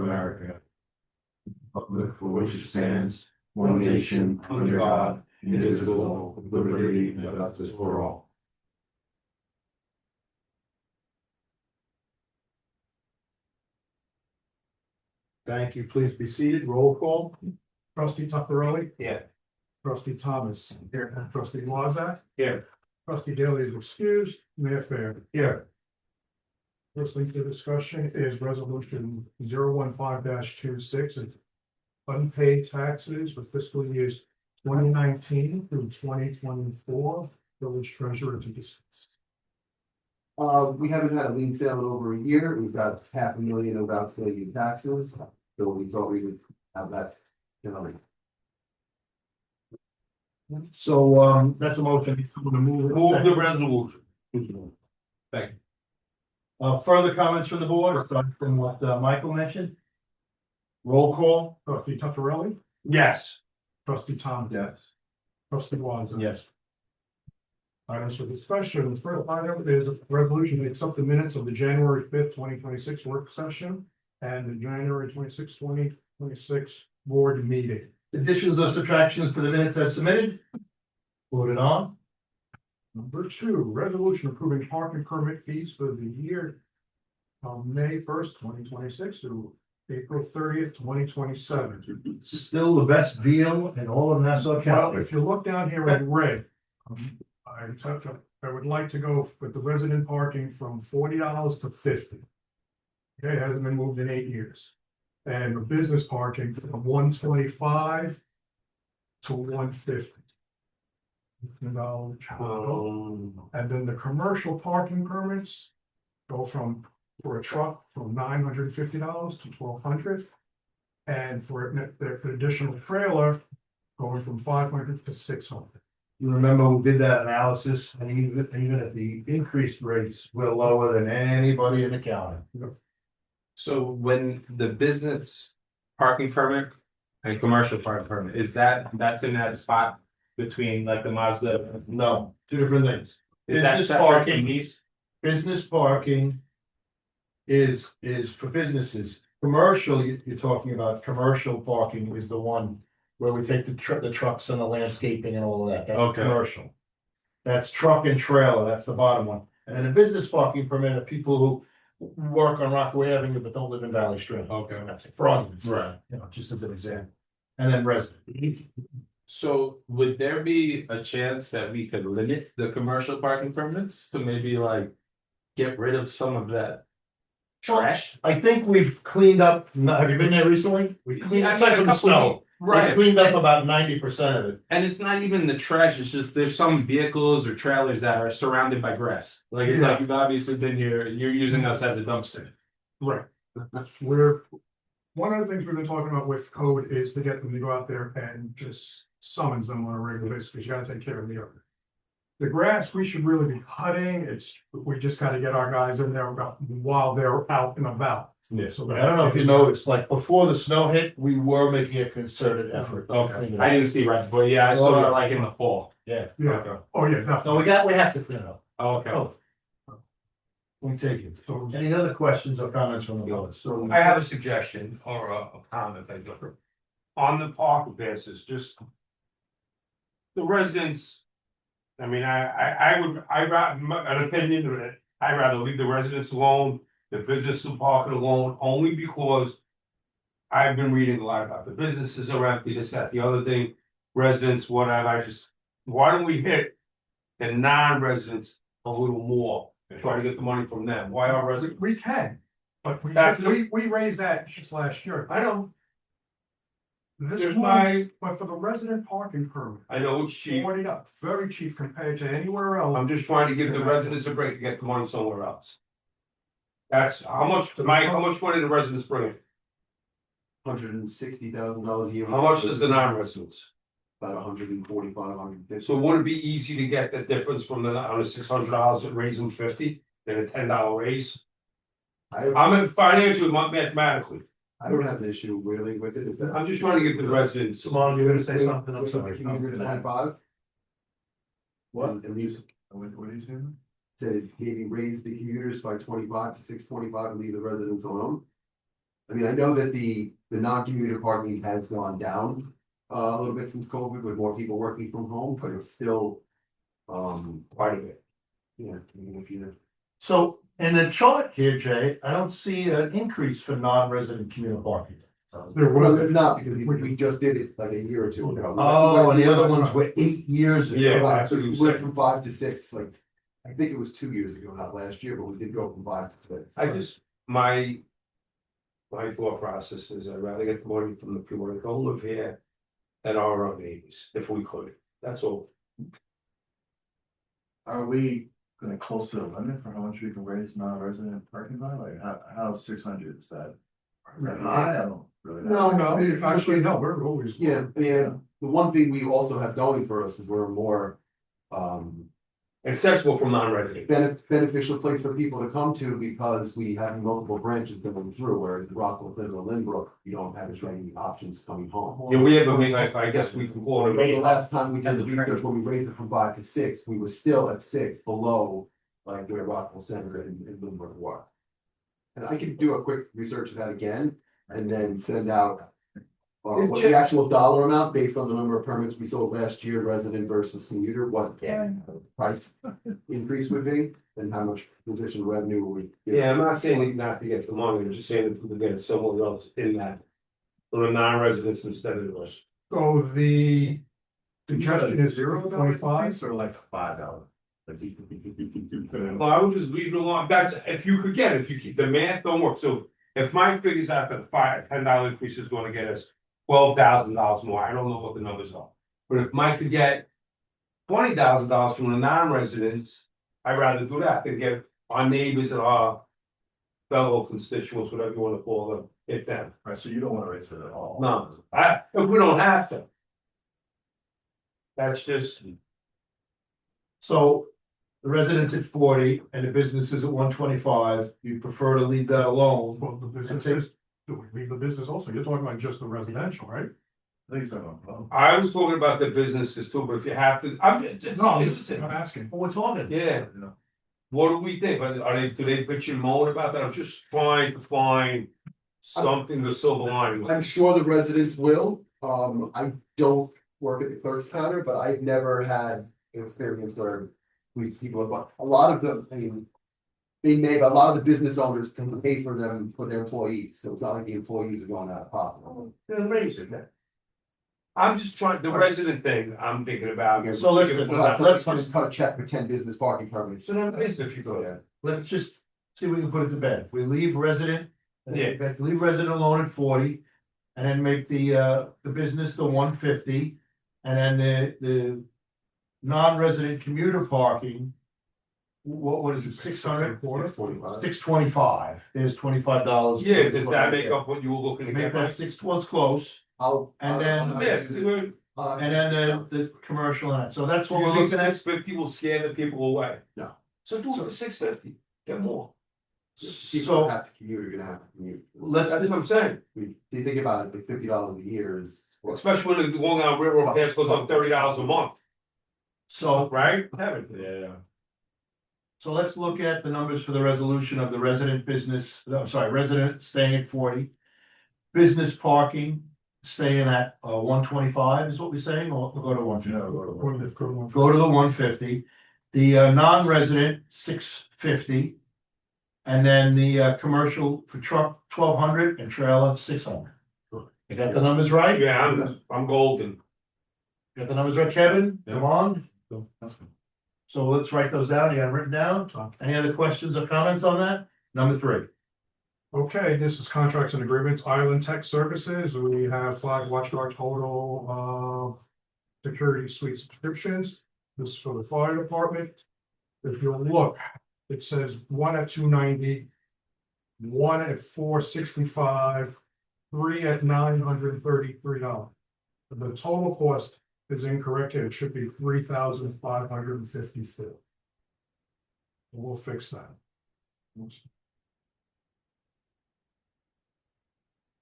America, republic for which it stands, one nation, under God, indivisible, with liberty and justice for all. Thank you. Please be seated. Roll call. Trustee Tuckerelli. Yeah. Trustee Thomas. Here. Trustee Wazak. Here. Trustee Daly is excused. Mayor Fair. Here. First link to discussion is resolution 015-26. It's unpaid taxes for fiscal years 2019 through 2024. Village treasurer to discuss. We haven't had a lien sale in over a year. We've got $500,000 of outstanding taxes, so we thought we would have that. So, that's a motion. Someone to move it. Move the resolution. Thank you. Further comments from the board, aside from what Michael mentioned? Roll call. Trustee Tuckerelli. Yes. Trustee Thomas. Yes. Trustee Wazak. Yes. Items for discussion. The first item is a resolution to accept the minutes of the January 5th, 2026 work session and the January 26th, 2026 board meeting. Additions or subtractions to the minutes as submitted? Voted on. Number 2, resolution approving parking permit fees for the year of May 1st, 2026 through April 30th, 2027. Still the best deal in all of Nassau Well, County. if you look down here in red, I would like to go with the resident parking from $40 to $50. Okay, it hasn't been moved in 8 years. And the business parking from $125 to $150. And then the commercial parking permits go from, for a truck, from $950 to $1,200. And for the additional trailer, going from $500 to $600. You remember we did that analysis and even at the increased rates, we're lower than anybody in the county. So when the business parking permit and commercial parking permit, that's in that spot between like the Mazda? No, two different things. Is that Business separate parking. from these? Business parking is for businesses. Commercial, you're talking about commercial parking is the one where we take the trucks and the landscaping and all of that. That's Okay. commercial. That's truck and trailer, that's the bottom one. And then a business parking permit are people who work on Rockaway Avenue but don't live in Valley Stream. Okay. For argument's sake, Right. you know, just as an example. And then resident. So would there be a chance that we could limit the commercial parking permits to maybe like get rid of some of that trash? I think we've cleaned up, have you been there recently? We cleaned Yeah, aside a from the couple snow. We Right. cleaned up about 90% of it. And it's not even the trash, it's just there's some vehicles or trailers that are surrounded by grass. Like it's Yeah. like you've obviously been here, you're using us as a dumpster. Right. We're, one of the things we've been talking about with code is to get them to go out there and just summons them on a regular basis, because you gotta take care of the other. The grass, we should really be cutting, we just gotta get our guys in there while they're out and about. Yeah. So I don't know if you noticed, like before the snow hit, we were making a concerted effort. to Okay, clean it I up. didn't see right, but yeah, I saw Oh, yeah. it like in the fall. Yeah, Yeah, Okay. oh yeah, so definitely. we have to clean it up. Okay. Oh. We take it. So, Any other questions or comments from the board? so I have a suggestion or a comment, I guess. On the park basis, just. The residents. I mean, I'd rather, an opinion of it, I'd rather leave the residents alone, the business and parking alone, only because. I've been reading a lot about the businesses are empty, this, that, the other thing, residents, whatever, why don't we hit. The non-residents a little more, and try to get the money from them, why are residents? we can, but That's- we raised that just last year. I don't, This there's one, my, but for the resident parking permit, I know it's cheap. 40 up, very cheap compared to anywhere else. I'm just trying to give the residents a break to get the money somewhere else. That's how much, Mike, how much money the residents bring in? $160,000 a year. How much does the non-residents? About 145, 150. So wouldn't it be easy to get the difference from on the $600 and raise them 50, then a $10 raise? I'm in financially, mathematically, I don't have an issue really with it. I'm just trying to give the residents. Simone, you're gonna say something? I'm sorry. 25. What? And leaves, What are you saying? said maybe raise the commuters by 25 to 625 and leave the residents alone. I mean, I know that the non-commuter parking has gone down a little bit since COVID with more people working from home, but it's still. Quite a bit. Yeah, I mean, if you. So in the chart here, Jay, I don't see an increase for non-resident community parking. There Well, was, it's not because we just did it like a year or two ago. Oh, and the other We ones went- were 8 years ago. Yeah. Right, that's what you we went said. from 5 to 6, like, I think it was 2 years ago, not last year, but we did go from 5 to 6. I just, my thought process is I'd rather get the money from the people that don't live here and are our neighbors, if we could, that's all. Are we gonna close to the limit for how much we can raise non-resident parking lot? Like, how 600 is that? Is that high? I don't really know. no, actually, no, we're always. Yeah, I mean, the one thing we also have going for us is we're more, Accessible from non-residents. beneficial place for people to come to because we have multiple branches going through, whereas Rockville, Clinton, or Lynbrook, you don't have as many options coming home. Yeah, we have a, I guess we can call it a The main. last time we did the research, when we raised it from 5 to 6, we were still at 6 below, like where Rockville Center and Lynbrook were. And I can do a quick research of that again, and then send out. What the actual dollar amount based on the number of permits we sold last year, resident versus commuter, what the price increase would be, and how much additional revenue will we. get. Yeah, I'm not saying not to get the money, I'm just saying if we could get it somewhere else in that. For the non-residents instead of us. So the suggestion is 0.5. Or like $5? Like, Well, I would just leave it alone, that's, if you could get it, if you keep, the math don't work, so if my figures out that $10 increase is gonna get us. $12,000 more, I don't know what the numbers are, but if Mike could get. $20,000 from the non-residents, I'd rather do that than get our neighbors and our. Fellow constituents, whatever you wanna call them, hit them, Right, so you don't wanna raise it at all? no, if we don't have to. That's just, So the residents at 40 and the business is at 125, you prefer to leave that alone. Well, the businesses, do we leave the business also? You're talking about just the residential, right? I think it's not gonna. I was talking about the businesses too, but if you have to, it's No, not I'm just, interesting. I'm asking. Well, we're talking. Yeah, what do we think? Are they, do they bitch and moan about that? I'm just trying to find something to silver lining. I'm sure the residents will, I don't work at the clerk's counter, but I've never had an experience where. People have, a lot of them, I mean. They may, but a lot of the business owners can pay for them, for their employees, so it's not like the employees are going out of pocket. They're amazing, man. I'm just trying, the resident thing I'm thinking about. So let's- Let's cut a check for 10 business parking permits. So then, if you go there. Let's just see if we can put it to bed. If we leave resident. Yeah. Leave resident alone at 40. And then make the business the 150. And then the non-resident commuter parking. What is it, 600? 625, there's $25. Yeah, did that make up what you were looking to Make get? that six, well, it's close, And then- Yeah, see, we're, and then the commercial and that, so that's what you we're think looking at. 650 will scare the people away? No. So do it for 650, get more. People So have to commute, you're gonna have to commute. let's, That's what I'm saying, I mean, if you think about it, like $50 a year is. especially when the Long Island Railroad pass goes up $30 a month, so, right? Yeah. so let's look at the numbers for the resolution of the resident business, I'm sorry, resident staying at 40. Business parking staying at 125 is what we're saying, or we'll go to 150? No, go to one. Go to the 150, the non-resident 650. And then the commercial for truck 1200 and trailer 600. You got the numbers right? Yeah, I'm golden. Got the numbers right, Kevin? Yeah. Come on. That's good. So let's write those down. You got them written down? Any other questions or comments on that? Number 3. Okay, this is contracts and agreements, Island Tech Services, we have Flag Watchdog total of security suite subscriptions. This is for the fire department. If you look, it says 1 at $290, 1 at $465, 3 at $933. The total cost is incorrect here, it should be $3,554. We'll fix that.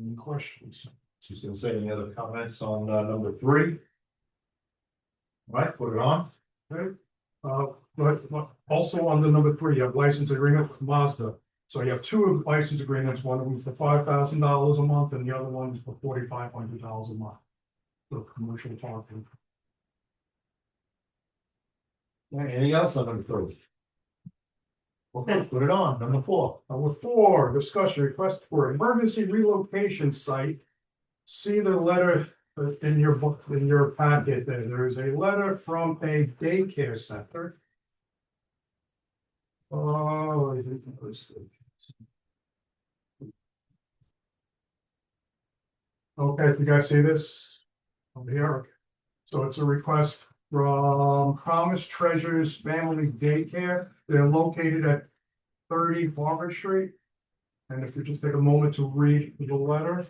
Any questions? She's gonna say any other comments on number 3? All right, put it on. Okay, but also on the number 3, you have license agreement with Mazda. So you have two license agreements, one of them's for $5,000 a month and the other one's for $4,500 a month. For commercial parking. Anything else on number three? Okay, put it on, number four. Number four, discussion request for emergency relocation site. See the letter in your book, in your packet there. There is a letter from a daycare center. Oh, I think it was. Okay, if you guys see this over here. So it's a request from Promise Treasures Family Daycare. They're located at 30 Harvard Street. And if you just take a moment to read the letter.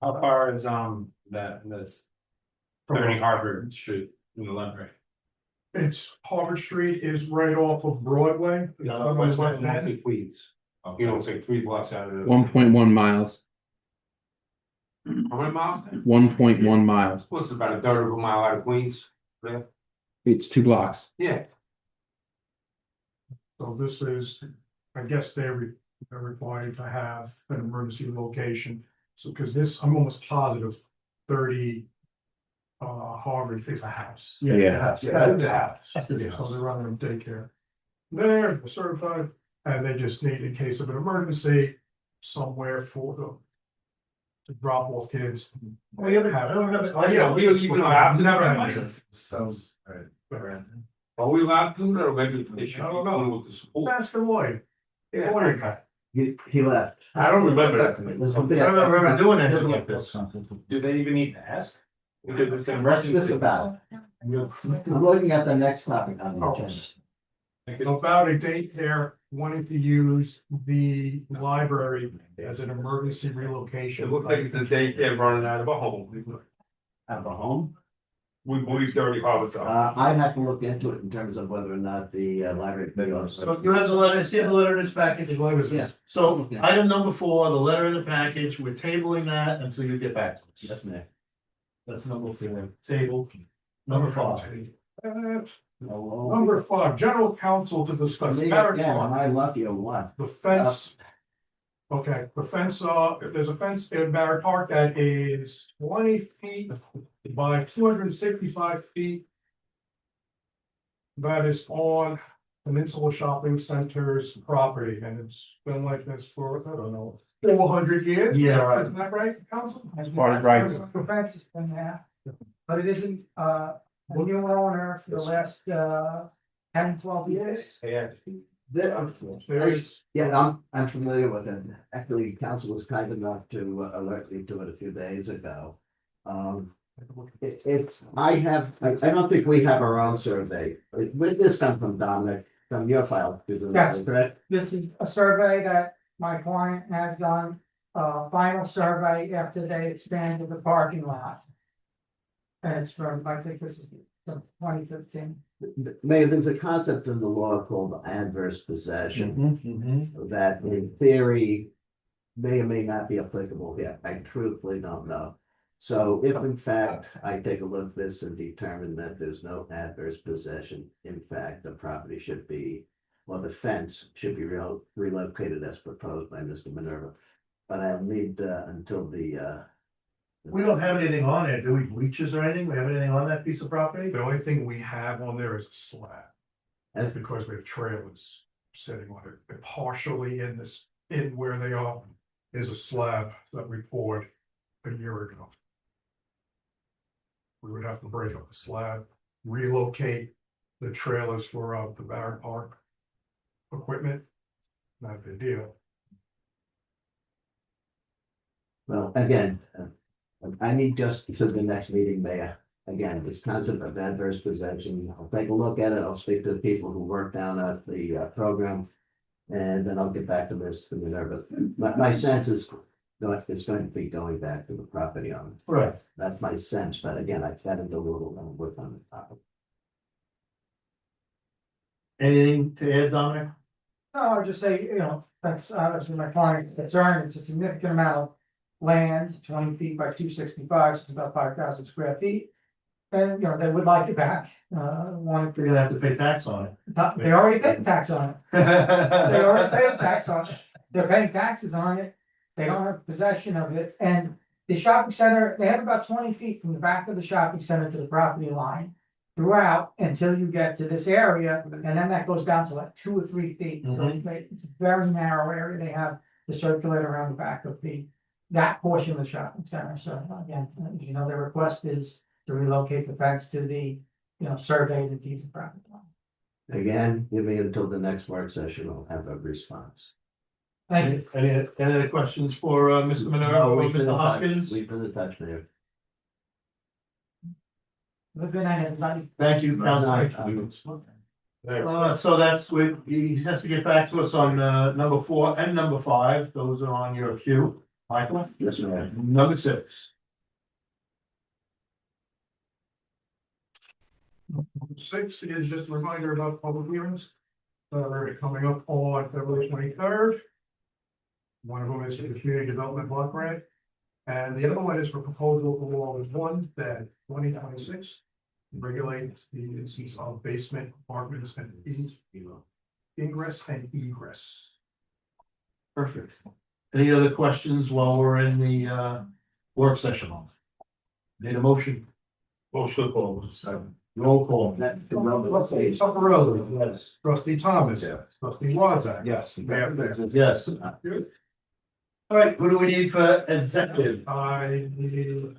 How far is this 30 Harvard Street in the library? It's Harvard Street is right off of Broadway. Queens. You don't take 3 blocks out of it. 1.1 miles, How many miles? 1.1 miles. Well, it's about a third of a mile out of Queens. Yeah. It's 2 blocks. Yeah. So this is, I guess they're required to have an emergency location. So, because this, I'm almost positive 30 Harvard is a house. Yeah. Yeah. So they're running a daycare. They're certified, and they just need, in case of an emergency, somewhere for them. To drop off kids. Oh, yeah, but I don't have, Oh, yeah, we don't even have to. Never had it. Sounds, alright. Are we allowed to, or maybe they should? I don't know. With the school. Ask the Lloyd. Yeah. Lloyd guy. He left. I don't remember that. I don't remember doing anything like this. Do they even need to ask? Because it's an What's this emergency. about? I'm looking at the next topic on the Oh. agenda. About a daycare wanting to use the library as an emergency relocation. It looked like it's a daycare running out of a home. Have a home? We believe 30 Harvard. I'd have to look into it in terms of whether or not the library. So you have the letter, see the letter in this package, what was Yeah. it? So item number four, the letter in the package, we're tabling that until you get back to us. Yes, ma'am. That's number four, table. Number five. Number five, general counsel to discuss Again, Barrett am Park, I lucky or what? the fence. Okay, the fence, there's a fence in Barrett Park that is 20 feet by 265 feet. That is on Peninsula Shopping Center's property, and it's been like this for, I don't know, 400 years. Yeah, right. Isn't that right, council? Part of rights. The fence has been there, but it isn't, a new owner for the last, 10, 12 years. Yeah. There is, Yeah, I'm familiar with it. Actually, council was kind enough to alert me to it a few days ago. I don't think we have our own survey. Would this come from Dominic, from your file? Yes. Correct? This is a survey that my client has done, final survey after they expanded the parking lot. And it's from, I think this is from 2015. Mayor, there's a concept in the law called adverse possession. Mm-hmm. That in theory may or may not be applicable here. I truthfully don't know. So if in fact I take a look at this and determine that there's no adverse possession, in fact, the property should be, well, the fence should be relocated as proposed by Mr. Minerva. But I'll need until the We don't have anything on it, do we, bleachers or anything, we have anything on that piece of property? the only thing we have on there is a slab. as That's because we have trailers sitting on it, and partially in where they are is a slab that we poured a year ago. We would have to break up the slab, relocate the trailers for the Barrett Park equipment. Not a big deal. well, again, I need just to the next meeting, Mayor. Again, this concept of adverse possession, I'll take a look at it. I'll speak to the people who work down at the program. And then I'll get back to Mr. Minerva. My sense is No, it's going to be going back to the property owner. Right. That's my sense, but again, I've had to do a little work on the topic. Anything to add, Dominic? No, I would just say, you know, that's obviously my client's concern, it's a significant amount of land, 20 feet by 265, so it's about 5,000 square feet. And, you know, they would like it back, wanted You're gonna have to pay tax on it. they already paid tax on it, they already paid tax on it, they're paying taxes on it. They don't have possession of it, and the shopping center, they have about 20 feet from the back of the shopping center to the property line. Throughout until you get to this area, and then that goes down to like 2 or 3 feet. So it's a very narrow area. They have the circulator around the back of that portion of the shopping center. So again, you know, their request is to relocate the fence to the, you know, survey the deed property line. Again, give me until the next work session, I'll have a response. Thank you. Any other questions for Mr. Minerva or Mr. Hopkins? We've been in touch, Mayor. Good night, everybody. Thank you, Councilman. So that's with, he has to get back to us on number 4 and number 5. Those are on your queue. Michael? Yes, ma'am. Number 6. 6 is just a reminder about public hearings. Coming up on February 23rd. One of them is for the community development block grant. And the other one is for proposal for law 1-2026. Regulates the instance of basement apartments and ingress and egress. Perfect. Any other questions while we're in the work session? Need a motion? Motion closed. Roll call. Trustee Toffarelli. Yes. Trustee Thomas. Yes. Trustee Wazak. Yes. Mayor Bear. Yes. All right, what do we need for executive? I need